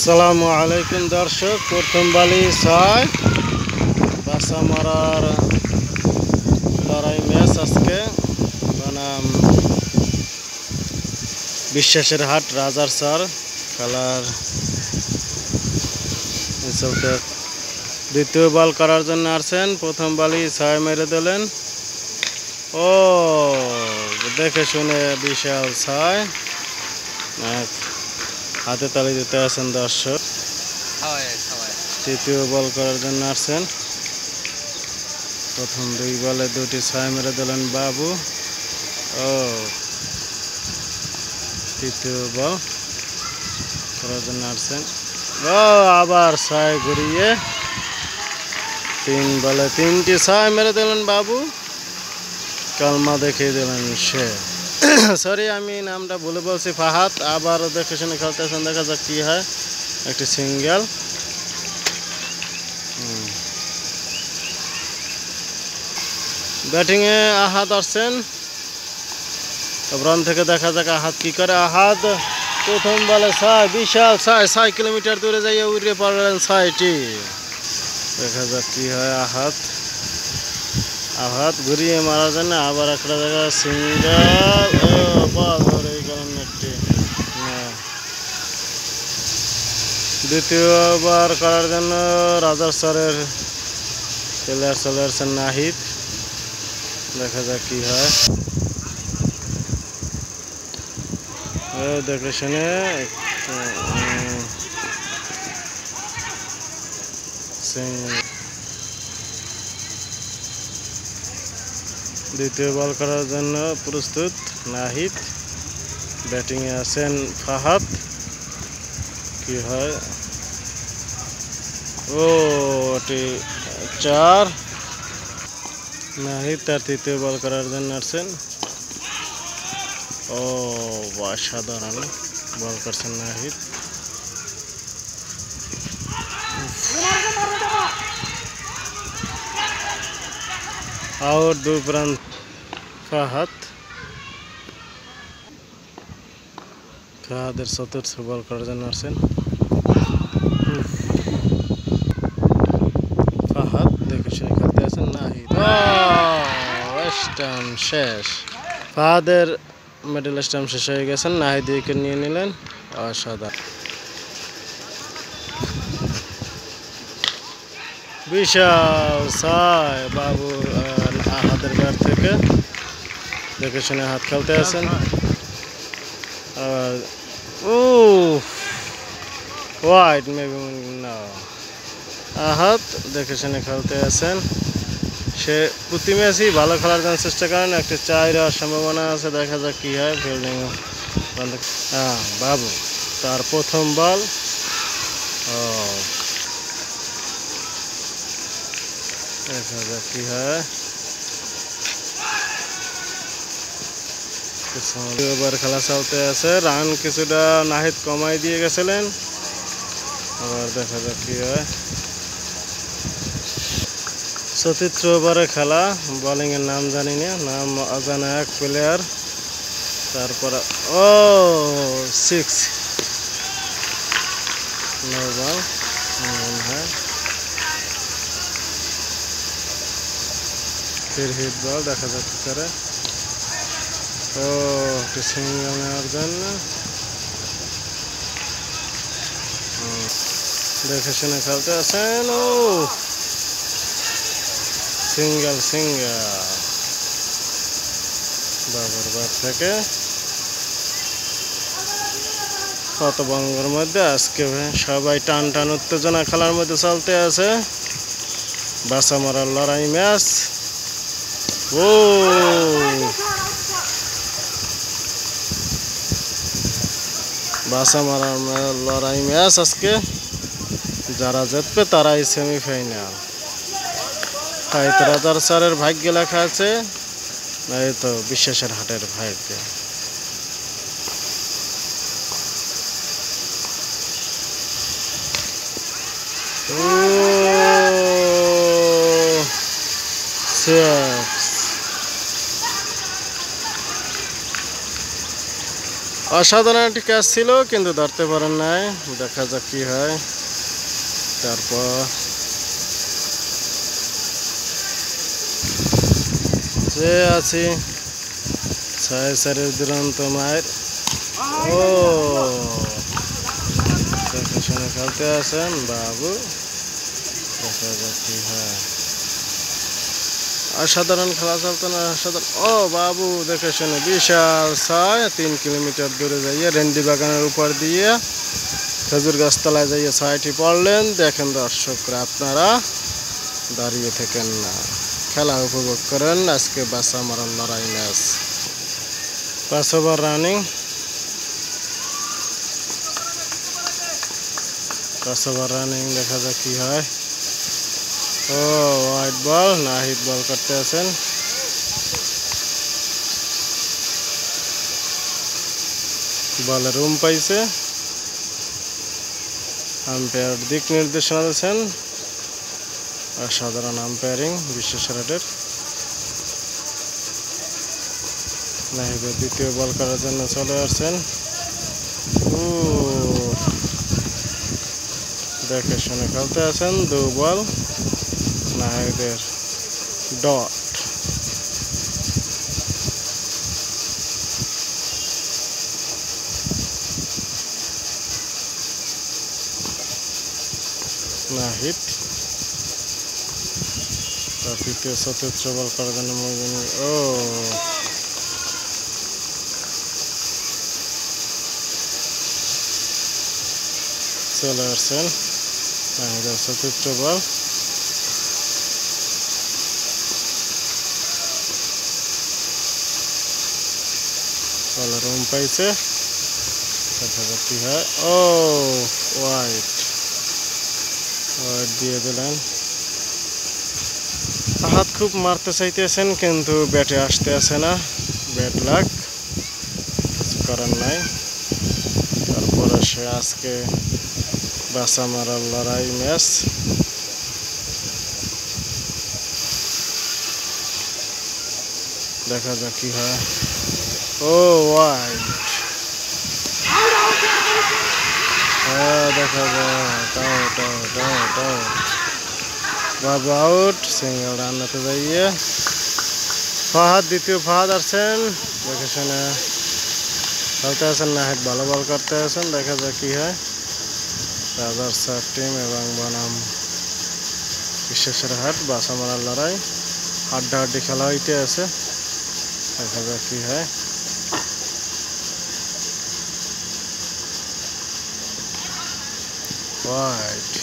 আসসালামু আলাইকুম দর্শক, প্রথম বালি ছয় বাসা মারার লড়াই ম্যাচ আজকে বনাম বিশ্বাসের হাট রাজার স্যার খেলার চলতে দ্বিতীয় বল করার জন্য আসছেন। প্রথম বালি ছয় মেরে দিলেন। ও দেখে শুনে বিশাল ছয়, হাতে তালি দিতে আছেন দর্শক। তৃতীয় বল করার জন্য আসছেন। প্রথম দুই বলে দুটি ছয় মেরে দিলেন বাবু। ও তৃতীয় বল করার জন্য আসছেন। ও আবার ছয় ঘুরিয়ে তিন বলে তিনটি ছয় মেরে দিলেন বাবু। কালমা দেখিয়ে দিলেন সে। সরি, আমি নামটা ভুলে বলছি, ফাহাদ। আবারও দেখে শুনে খেলতেছেন, দেখা যাক কি হয়। একটি সিঙ্গেল। ব্যাটিংয়ে আহাদ আসছেন। রান থেকে দেখা যাক আহাদ কি করে। আহাদ প্রথম বলে ছয়, বিশাল ছয়, 6 কিলোমিটার দূরে যাইয়ে উড়ে পড়লেন ছয়টি। দেখা যাক কি হয়। আহাদ ঘুরিয়ে মারার জন্য আবার একটা জায়গা সিঙ্গেল। বল ধরে গেলেন একটি। দ্বিতীয়বার করার জন্য রাজার স্যারের প্লেয়ার চলে আসছেন নাহিদ। দেখা যাক কি হয়। দেখে শুনে দ্বিতীয় বল করার জন্য প্রস্তুত নাহিদ। ব্যাটিংয়ে আছেন ফাহাদ। কি হয়? ও এটি 4। নাহিদ তার তৃতীয় বল করার জন্য আসছেন। ও অসাধারণ বল করছেন নাহিদ। আউট 2 রান ফাহাদের চতুর্থ বল করার জন্য আসছেন ফাহাদ। দেখে শুনে খেলতে আছেন নাহিদ। স্টাম্প শেষ। ফাহাদের মিডল স্টাম্প শেষ হয়ে গেছেন। নাহিদ উইকেট নিয়ে নিলেন। অসাধারণ। বিশাল ছয় বাবু আহাদের ব্যাট থেকে। দেখে শুনে হাত খেলতে আছেন। ওয়াইড মেবি না। আহাদ দেখে শুনে খেলতে আছেন। সে প্রতি ম্যাচই ভালো খেলার জন্য চেষ্টা করেন। একটা 4 হওয়ার সম্ভাবনা আছে। দেখা যাক কি হয়। ফিল্ডিং বাবু তার প্রথম বল। দেখা যাক কি হয়। এবার খেলা চলতে আছে। রান কিছুটা নাহিদ কমাই দিয়ে গেছিলেন। আবার দেখা যাক কি হয়। চতুর্থ ওভারে খেলা। বোলিং এর নাম জানি না, নাম অজানা এক প্লেয়ার। তারপরে 6 নো বল। ফির হিট বল। দেখা যাক কি করে। সিঙ্গেল নেওয়ার জন্য দেখে শুনে খেলতে আছেন। সিঙ্গেল বাবুর ব্যাট থেকে। হতভম্বের মধ্যে আজকে সবাই টান উত্তেজনা খেলার মধ্যে চলতে আছে। বাসা মারার লড়াই ম্যাচ। বাসা মারার লড়াই ম্যাচ আজকে। যারা জিতবে তারাই সেমিফাইনাল। হয়তো রাজার স্যারের ভাগ্যে লেখা আছে, নয়তো বিশ্বাসের হাটের ভাগ্যে। অসাধারণ একটি ক্যাচ ছিল, কিন্তু ধরতে পারেন নাই। দেখা যাক কি হয়। তারপর যে আছি 6-4 দুরন্ত মায়ের। ও দেখে শুনে খেলতে আছেন বাবু, দেখা যাক কি হয়। অসাধারণ খেলা চলতো না, অসাধারণ। ও বাবু দেখে শুনে বিশাল 3 কিলোমিটার দূরে যাইয়ে রেন্ডি বাগানের উপর দিয়ে খেজুর গাছতলায় যাইয়ে 6টি পড়লেন। দেখেন দর্শকরা, আপনারা দাঁড়িয়ে থাকেন না, খেলা উপভোগ করেন। আজকে বাসা মারার লড়াই match, 5 over running, 5 over running. দেখা যাক কি হয়। ও হোয়াইট বল, নাহিদ বল করতে আছেন। বলে রুম পাইছে, আম্পায়ার দিক নির্দেশনা দিচ্ছেন। অসাধারণ আম্পায়ারিং বিশ্বেশ্বর রেডের। নাহিদের দ্বিতীয় বল করার জন্য চলে আসছেন। দেখে শুনে খেলতে আছেন। 2 বল, নাহিদের ডট। নাহিদ তার তৃতীয় চতুর্থ বল করার জন্য ও চলে আসছেন। নাহিদের চতুর্থ বল, বলে রুম পাইছে। দেখা যাক কি হয়। ও হোয়াইট, হোয়াইট দিয়ে দিলেন। হাত খুব মারতে চাইতেছেন, কিন্তু ব্যাটে আসতে আসে না। ব্যাট লাক, কিছু করার নাই। তারপরে সে আজকে বাসা মারার লড়াই ম্যাচ। দেখা যাক কি হয়। ও হোয়াইট, হ্যাঁ দেখা যায়। বাবু আউট, সিঙ্গেল রান্নাতে যাইয়ে ফাহাদ, দ্বিতীয় ফাহাদ আসছেন। দেখে শুনে খেলতে আছেন। নাহিদ ভালো বল করতে আছেন। দেখা যাক কি হয়। রাজার সার টিম এবং বনাম বিশ্বেশ্বর হাট, বাসা মারার লড়াই, হাড্ডাহাড্ডি খেলা হইতে আছে। দেখা যাক কি হয়। হোয়াইট